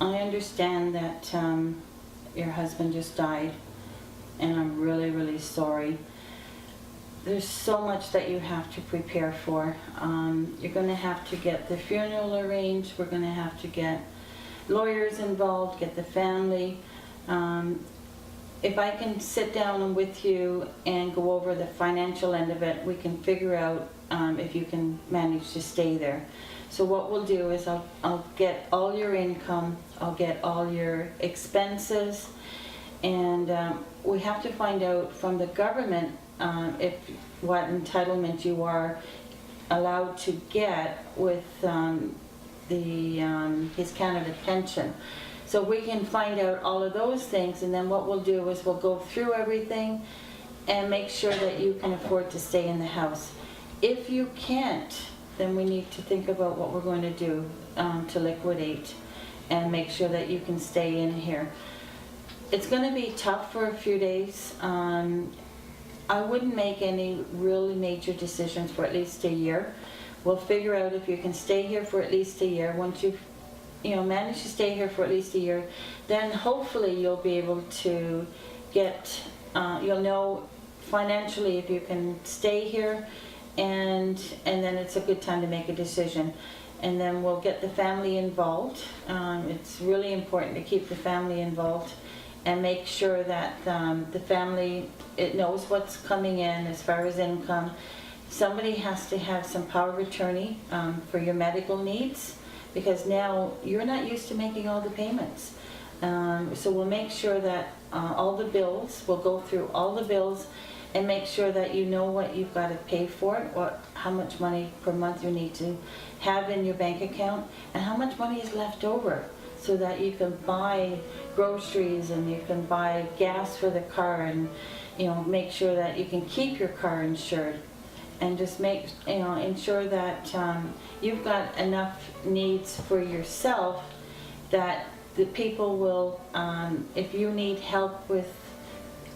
I understand that your husband just died, and I'm really, really sorry. There's so much that you have to prepare for. You're going to have to get the funeral arranged. We're going to have to get lawyers involved, get the family. If I can sit down with you and go over the financial end of it, we can figure out if you can manage to stay there. So what we'll do is I'll get all your income, I'll get all your expenses, and we have to find out from the government if what entitlement you are allowed to get with his Canada pension. So we can find out all of those things, and then what we'll do is we'll go through everything and make sure that you can afford to stay in the house. If you can't, then we need to think about what we're going to do to liquidate and make sure that you can stay in here. It's going to be tough for a few days. I wouldn't make any really major decisions for at least a year. We'll figure out if you can stay here for at least a year. Once you've manage to stay here for at least a year, then hopefully you'll be able to get, you'll know financially if you can stay here, and then it's a good time to make a decision. And then we'll get the family involved. It's really important to keep the family involved and make sure that the family, it knows what's coming in as far as income. Somebody has to have some power of attorney for your medical needs, because now you're not used to making all the payments. So we'll make sure that all the bills, we'll go through all the bills and make sure that you know what you've got to pay for it, how much money per month you need to have in your bank account, and how much money is left over, so that you can buy groceries and you can buy gas for the car, and make sure that you can keep your car insured, and just ensure that you've got enough needs for yourself, that the people will, if you need help with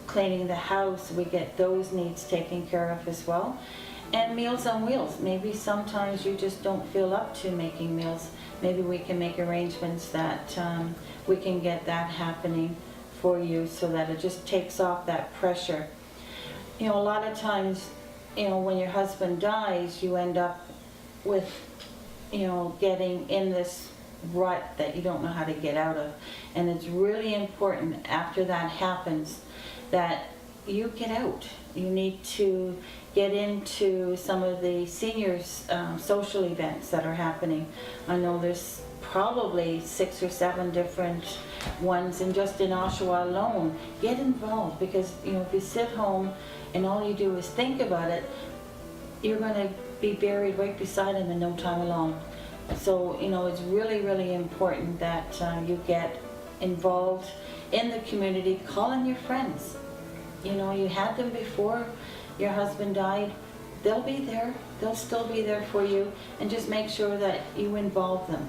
cleaning the house, we get those needs taken care of as well. And Meals on Wheels, maybe sometimes you just don't feel up to making meals. Maybe we can make arrangements that we can get that happening for you, so that it just takes off that pressure. A lot of times, when your husband dies, you end up with, getting in this rut that you don't know how to get out of. And it's really important after that happens that you get out. You need to get into some of the seniors' social events that are happening. I know there's probably 6 or 7 different ones, and just in Oshawa alone. Get involved, because if you sit home and all you do is think about it, you're going to be buried right beside him in no time alone. So it's really, really important that you get involved in the community. Call in your friends. You had them before your husband died. They'll be there. They'll still be there for you, and just make sure that you involve them.